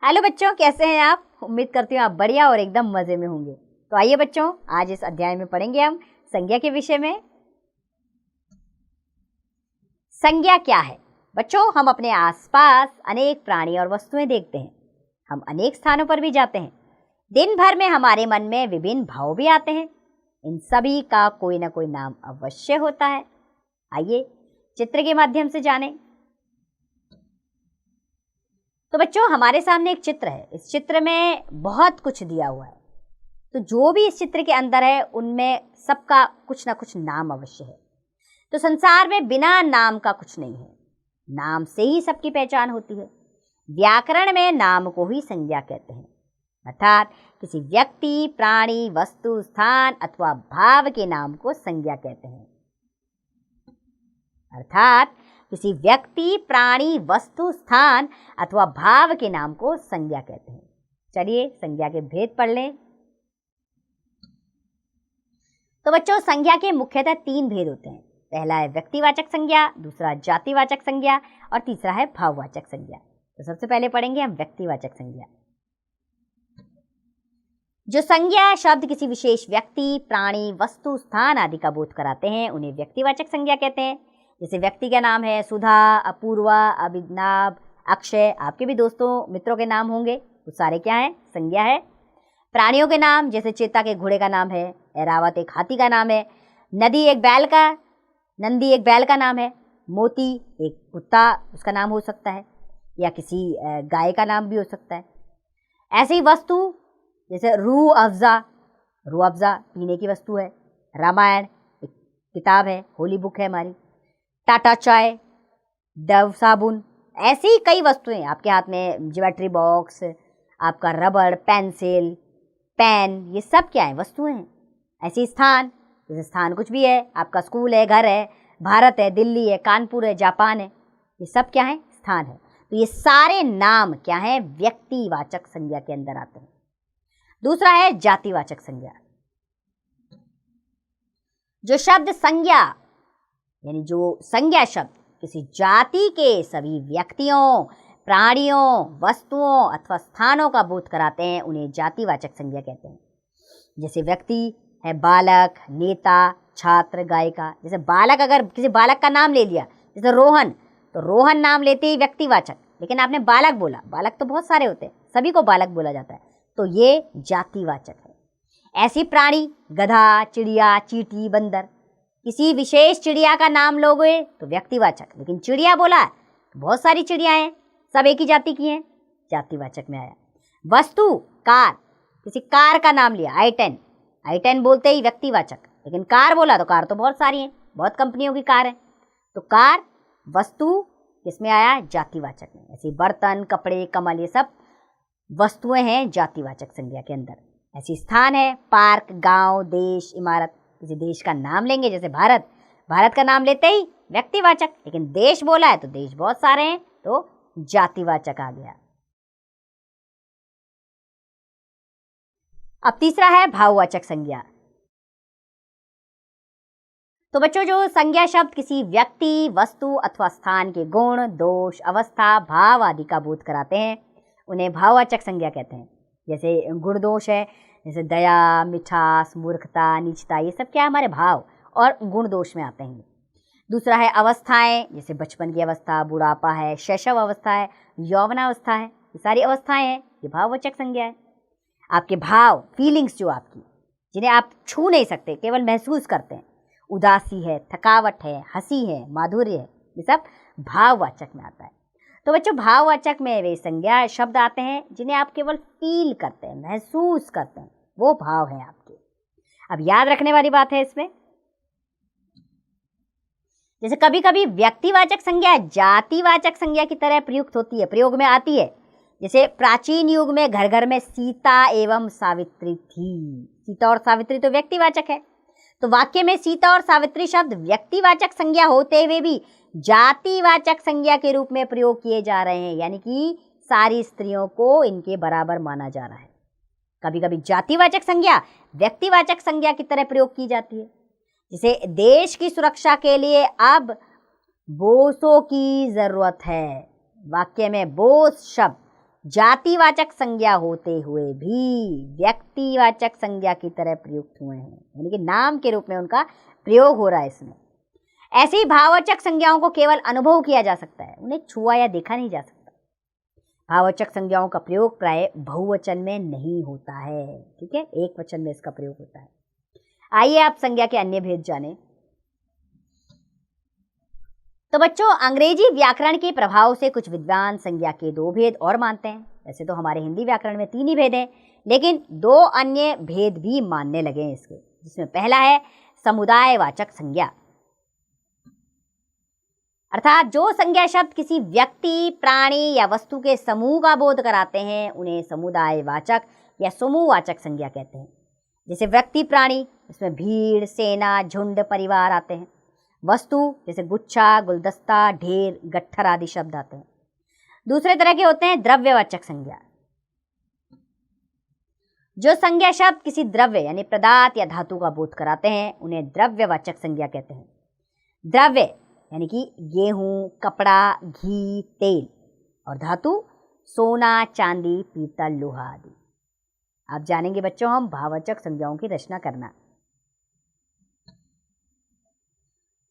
Hello बच्चों, कैसे हैं आप? उम्मीद करती हूँ आप बढ़िया और एकदम मज़े में होंगे। तो आइए बच्चों, आज इस अध्याय में पढ़ेंगे हम संज्ञा के विषय में। संज्ञा क्या है? बच्चों, हम अपने आसपास अनेक प्राणी और वस्तुएं देखते हैं। हम अनेक स्थानों पर भी जाते हैं। दिन भर में हमारे मन में विभिन्न भाव भी आते हैं। इन सभी का कोई ना कोई नाम अवश्य होता है। आइए चित्र के माध्यम से जानें। तो बच्चों, हमारे सामने एक चित्र है। इस चित्र में बहुत कुछ दिया हुआ है। तो जो भी इस चित्र के अंदर है उनमें सबका कुछ ना कुछ नाम अवश्य है। तो संसार में बिना नाम का कुछ नहीं है। नाम से ही सबकी पहचान होती है। व्याकरण में नाम को ही संज्ञा कहते हैं, अर्थात किसी व्यक्ति, प्राणी, वस्तु, स्थान अथवा भाव के नाम को संज्ञा कहते हैं। अर्थात किसी व्यक्ति, प्राणी, वस्तु, स्थान अथवा भाव के नाम को संज्ञा कहते हैं। चलिए संज्ञा के भेद पढ़ लें। तो बच्चों, संज्ञा के मुख्यतः 3 भेद होते हैं। पहला है व्यक्तिवाचक संज्ञा, दूसरा जातिवाचक संज्ञा और तीसरा है भाववाचक संज्ञा। तो सबसे पहले पढ़ेंगे हम व्यक्तिवाचक संज्ञा। जो संज्ञा शब्द किसी विशेष व्यक्ति, प्राणी, वस्तु, स्थान आदि का बोध कराते हैं उन्हें व्यक्तिवाचक संज्ञा कहते हैं। जैसे व्यक्ति का नाम है सुधा, अपूर्वा, अभिनव, अक्षय। आपके भी दोस्तों, मित्रों के नाम होंगे, वो सारे क्या हैं? संज्ञा है। प्राणियों के नाम, जैसे चेता के घोड़े का नाम है, ऐरावत एक हाथी का नाम है, नंदी एक बैल का नाम है, मोती एक कुत्ता उसका नाम हो सकता है, या किसी गाय का नाम भी हो सकता है। ऐसे ही वस्तु, जैसे रूह अफ़ज़ा पीने की वस्तु है। रामायण एक किताब है, होली बुक है हमारी। टाटा चाय, डव साबुन, ऐसी कई वस्तुएं। आपके हाथ में ज्योमेट्री बॉक्स, आपका रबड़, पेंसिल, पेन, ये सब क्या है? वस्तुएं हैं। ऐसी स्थान, जैसे स्थान कुछ भी है, आपका स्कूल है, घर है, भारत है, दिल्ली है, कानपुर है, जापान है, ये सब क्या है? स्थान है। तो ये सारे नाम क्या है? व्यक्तिवाचक संज्ञा के अंदर आते हैं। दूसरा है जातिवाचक संज्ञा। जो शब्द संज्ञा, यानी जो संज्ञा शब्द किसी जाति के सभी व्यक्तियों, प्राणियों, वस्तुओं अथवा स्थानों का बोध कराते हैं उन्हें जातिवाचक संज्ञा कहते हैं। जैसे व्यक्ति है बालक, नेता, छात्र, गायिका। जैसे बालक, अगर किसी बालक का नाम ले लिया, जैसे रोहन, तो रोहन नाम लेते ही व्यक्तिवाचक, लेकिन आपने बालक बोला। बालक तो बहुत सारे होते हैं, सभी को बालक बोला जाता है, तो ये जातिवाचक है। ऐसी प्राणी, गधा, चिड़िया, चींटी, बंदर। किसी विशेष चिड़िया का नाम लोगे तो व्यक्तिवाचक, लेकिन चिड़िया बोला तो बहुत सारी चिड़िया हैं, सब एक ही जाति की हैं, जातिवाचक में आया। वस्तु, कार, किसी कार का नाम लिया, I10 बोलते ही व्यक्तिवाचक, लेकिन कार बोला तो कार तो बहुत सारी हैं, बहुत कंपनियों की कार है, तो कार वस्तु किसमें आया? जातिवाचक में। ऐसी बर्तन, कपड़े, कमल, ये सब वस्तुएं हैं जातिवाचक संज्ञा के अंदर। ऐसी स्थान है पार्क, गांव, देश, इमारत। किसी देश का नाम लेंगे, जैसे भारत का नाम लेते ही व्यक्तिवाचक, लेकिन देश बोला है तो देश बहुत सारे हैं, तो जातिवाचक आ गया। अब तीसरा है भाववाचक संज्ञा। तो बच्चों, जो संज्ञा शब्द किसी व्यक्ति, वस्तु अथवा स्थान के गुण, दोष, अवस्था, भाव आदि का बोध कराते हैं उन्हें भाववाचक संज्ञा कहते हैं। जैसे गुण दोष है, जैसे दया, मिठास, मूर्खता, नीचता, ये सब क्या है? हमारे भाव और गुण दोष में आते हैं। दूसरा है अवस्थाएं, जैसे बचपन की अवस्था, बुढ़ापा है, शैशव अवस्था है, यौवनावस्था है, ये सारी अवस्थाएं हैं, ये भाववाचक संज्ञा है। आपके भाव, फीलिंग्स, जो आपकी, जिन्हें आप छू नहीं सकते, केवल महसूस करते हैं, उदासी है, थकावट है, हंसी है, माधुर्य है, ये सब भाववाचक में आता है। तो बच्चों, भाववाचक में वे संज्ञा शब्द आते हैं जिन्हें आप केवल फील करते हैं, महसूस करते हैं, वो भाव है आपके। अब याद रखने वाली बात है इसमें, जैसे कभी कभी व्यक्तिवाचक संज्ञा जातिवाचक संज्ञा की तरह प्रयुक्त होती है, प्रयोग में आती है। जैसे प्राचीन युग में घर घर में सीता एवं सावित्री थी। सीता और सावित्री तो व्यक्तिवाचक है, तो वाक्य में सीता और सावित्री शब्द व्यक्तिवाचक संज्ञा होते हुए भी जातिवाचक संज्ञा के रूप में प्रयोग किए जा रहे हैं, यानी कि सारी स्त्रियों को इनके बराबर माना जा रहा है। कभी कभी जातिवाचक संज्ञा व्यक्तिवाचक संज्ञा की तरह प्रयोग की जाती है। जैसे देश की सुरक्षा के लिए अब बोसों की जरूरत है। वाक्य में बोस शब्द जातिवाचक संज्ञा होते हुए भी व्यक्तिवाचक संज्ञा की तरह प्रयुक्त हुए हैं, यानी कि नाम के रूप में उनका प्रयोग हो रहा है इसमें। ऐसी भाववाचक संज्ञाओं को केवल अनुभव किया जा सकता है, उन्हें छुआ या देखा नहीं जा सकता। भाववाचक संज्ञाओं का प्रयोग प्राय बहुवचन में नहीं होता है, ठीक है, एक वचन में इसका प्रयोग होता है। आइए आप संज्ञा के अन्य भेद जानें। तो बच्चों, अंग्रेजी व्याकरण के प्रभाव से कुछ विद्वान संज्ञा के 2 भेद और मानते हैं। वैसे तो हमारे हिंदी व्याकरण में 3 ही भेद हैं, लेकिन 2 अन्य भेद भी मानने लगे हैं इसके, जिसमें पहला है समुदायवाचक संज्ञा, अर्थात जो संज्ञा शब्द किसी व्यक्ति, प्राणी या वस्तु के समूह का बोध कराते हैं उन्हें समुदायवाचक या समूहवाचक संज्ञा कहते हैं। जैसे व्यक्ति, प्राणी, इसमें भीड़, सेना, झुंड, परिवार आते हैं। वस्तु जैसे गुच्छा, गुलदस्ता, ढेर, गट्ठर आदि शब्द आते हैं। दूसरे तरह के होते हैं द्रव्यवाचक संज्ञा। जो संज्ञा शब्द किसी द्रव्य यानी पदार्थ या धातु का बोध कराते हैं उन्हें द्रव्यवाचक संज्ञा कहते हैं। द्रव्य यानी कि गेहूं, कपड़ा, घी, तेल, और धातु सोना, चांदी, पीतल, लोहा आदि। आप जानेंगे बच्चों हम भाववाचक संज्ञाओं की रचना करना।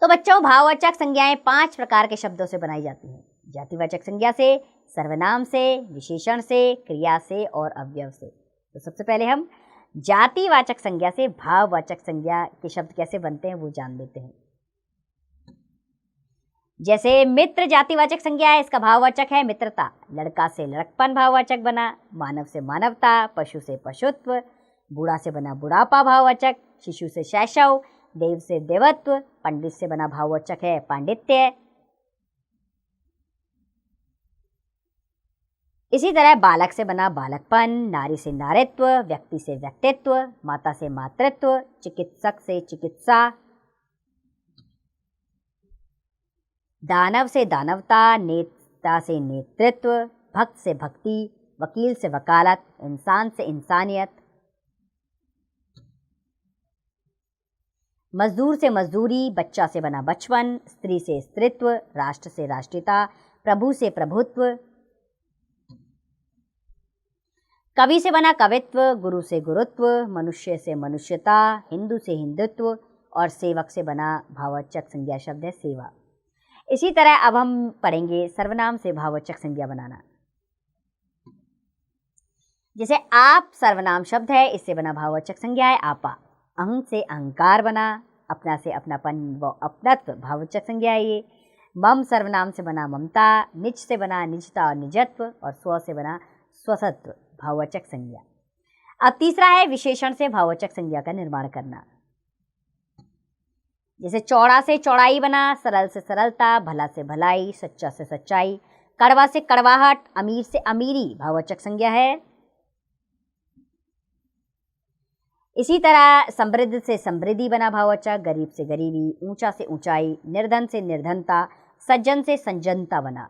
तो बच्चों, भाववाचक संज्ञाएं 5 प्रकार के शब्दों से बनाई जाती हैं। जातिवाचक संज्ञा से, सर्वनाम से, विशेषण से, क्रिया से और अवयव से। तो सबसे पहले हम जातिवाचक संज्ञा से भाववाचक संज्ञा के शब्द कैसे बनते हैं वो जान लेते हैं। जैसे मित्र जातिवाचक संज्ञा है, इसका भाववाचक है मित्रता। लड़का से लड़कपन भाववाचक बना, मानव से मानवता, पशु से पशुत्व, बूढ़ा से बना बुढ़ापा भाववाचक, शिशु से शैशव, देव से देवत्व, पंडित से बना भाववाचक है पांडित्य। इसी तरह बालक से बना बालकपन, नारी से नारित्व, व्यक्ति से व्यक्तित्व, माता से मातृत्व, चिकित्सक से चिकित्सा, दानव से दानवता, नेता से नेतृत्व, भक्त से भक्ति, वकील से वकालत, इंसान से इंसानियत, मजदूर से मजदूरी, बच्चा से बना बचपन, स्त्री से स्त्रीत्व, राष्ट्र से राष्ट्रीयता, प्रभु से प्रभुत्व, कवि से बना कवित्व, गुरु से गुरुत्व, मनुष्य से मनुष्यता, हिंदू से हिंदुत्व, और सेवक से बना भाववाचक संज्ञा शब्द है सेवा। इसी तरह अब हम पढ़ेंगे सर्वनाम से भाववाचक संज्ञा बनाना। जैसे आप सर्वनाम शब्द है, इससे बना भाववाचक संज्ञा है आपा। अहं से अहंकार बना, अपना से अपनापन व अपनत्व भाववाचक संज्ञा है ये। मम सर्वनाम से बना ममता, निज से बना निजता और निजत्व, और स्व से बना स्वसत्व भाववाचक संज्ञा। अब तीसरा है विशेषण से भाववाचक संज्ञा का निर्माण करना। जैसे चौड़ा से चौड़ाई बना, सरल से सरलता, भला से भलाई, सच्चा से सच्चाई, कड़वा से कड़वाहट, अमीर से अमीरी भाववाचक संज्ञा है। इसी तरह समृद्ध से समृद्धि बना भाववाचक, गरीब से गरीबी, ऊंचा से ऊंचाई, निर्धन से निर्धनता, सज्जन से संजनता बना।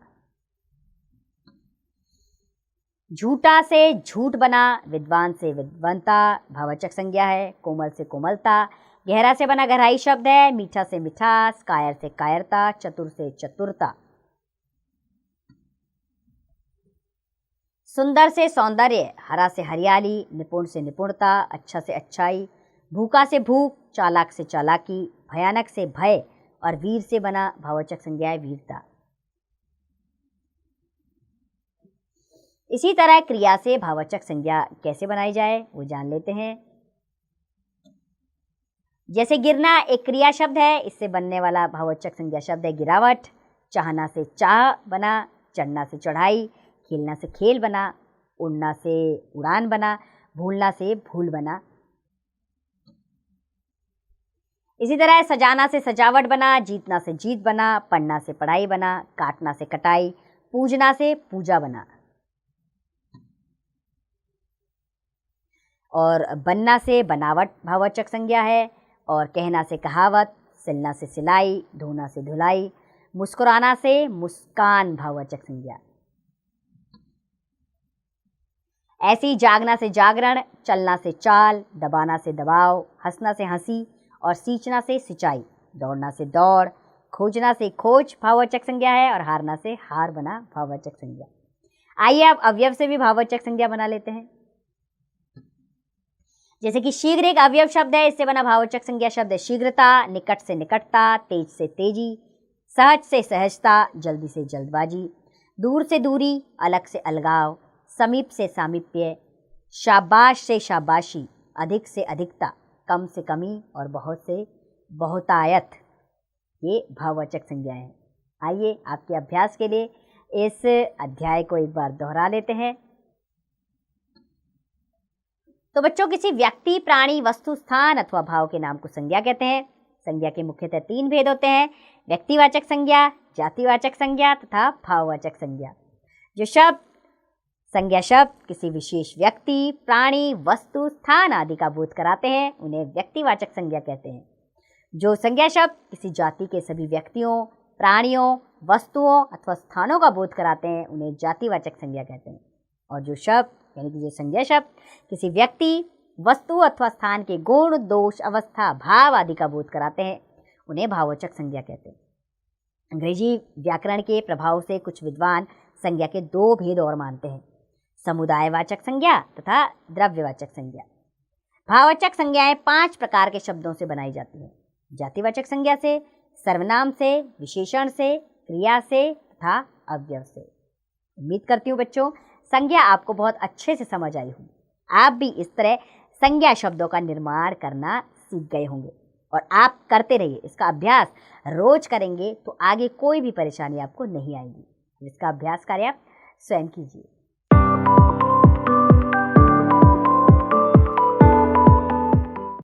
झूठा से झूठ बना, विद्वान से विद्वंता भाववाचक संज्ञा है। कोमल से कोमलता, गहरा से बना गहराई शब्द है। मीठा से मिठास, कायर से कायरता, चतुर से चतुरता, सुंदर से सौंदर्य, हरा से हरियाली, निपुण से निपुणता, अच्छा से अच्छाई, भूखा से भूख, चालाक से चालाकी, भयानक से भय, और वीर से बना भाववाचक संज्ञा है वीरता। इसी तरह क्रिया से भाववाचक संज्ञा कैसे बनाई जाए वो जान लेते हैं। जैसे गिरना एक क्रिया शब्द है, इससे बनने वाला भाववाचक संज्ञा शब्द है गिरावट। चाहना से चाह बना, चढ़ना से चढ़ाई, खेलना से खेल बना, उड़ना से उड़ान बना, भूलना से भूल बना। इसी तरह सजाना से सजावट बना, जीतना से जीत बना, पढ़ना से पढ़ाई बना, काटना से कटाई, पूजना से पूजा बना। और बनना से बनावट भाववाचक संज्ञा है, और कहना से कहावत, सिलना से सिलाई, धोना से धुलाई, मुस्कुराना से मुस्कान भाववाचक संज्ञा। ऐसी जागना से जागरण, चलना से चाल, दबाना से दबाव, हंसना से हंसी, और सींचना से सिंचाई, दौड़ना से दौड़, खोजना से खोज भाववाचक संज्ञा है, और हारना से हार बना भाववाचक संज्ञा। आइए अब अवयव से भी भाववाचक संज्ञा बना लेते हैं। जैसे कि शीघ्र एक अवयव शब्द है, इससे बना भाववाचक संज्ञा शब्द है शीघ्रता, निकट से निकटता, तेज से तेजी, सहज से सहजता, जल्दी से जल्दबाजी, दूर से दूरी, अलग से अलगाव, समीप से सामीप्य, शाबाश से शाबाशी, अधिक से अधिकता, कम से कमी और बहुत से बहुतायत। ये भाववाचक संज्ञाएं हैं। आइए आपके अभ्यास के लिए इस अध्याय को एक बार दोहरा लेते हैं। तो बच्चों, किसी व्यक्ति, प्राणी, वस्तु, स्थान अथवा भाव के नाम को संज्ञा कहते हैं। संज्ञा के मुख्यतः 3 भेद होते हैं: व्यक्तिवाचक संज्ञा, जातिवाचक संज्ञा तथा भाववाचक संज्ञा। जो शब्द, संज्ञा शब्द किसी विशेष व्यक्ति, प्राणी, वस्तु, स्थान आदि का बोध कराते हैं उन्हें व्यक्तिवाचक संज्ञा कहते हैं। जो संज्ञा शब्द किसी जाति के सभी व्यक्तियों, प्राणियों, वस्तुओं अथवा स्थानों का बोध कराते हैं उन्हें जातिवाचक संज्ञा कहते हैं। और जो शब्द यानी कि जो संज्ञा शब्द किसी व्यक्ति, वस्तु अथवा स्थान के गुण, दोष, अवस्था, भाव आदि का बोध कराते हैं उन्हें भाववाचक संज्ञा कहते हैं। अंग्रेजी व्याकरण के प्रभाव से कुछ विद्वान संज्ञा के 2 भेद और मानते हैं: समुदायवाचक संज्ञा तथा द्रव्यवाचक संज्ञा। भाववाचक संज्ञाएं 5 प्रकार के शब्दों से बनाई जाती हैं: जातिवाचक संज्ञा से, सर्वनाम से, विशेषण से, क्रिया से तथा अवयव से। उम्मीद करती हूँ बच्चों संज्ञा आपको बहुत अच्छे से समझ आई होगी। आप भी इस तरह संज्ञा शब्दों का निर्माण करना सीख गए होंगे और आप करते रहिए। इसका अभ्यास रोज करेंगे तो आगे कोई भी परेशानी आपको नहीं आएगी। इसका अभ्यास कार्य आप स्वयं कीजिए।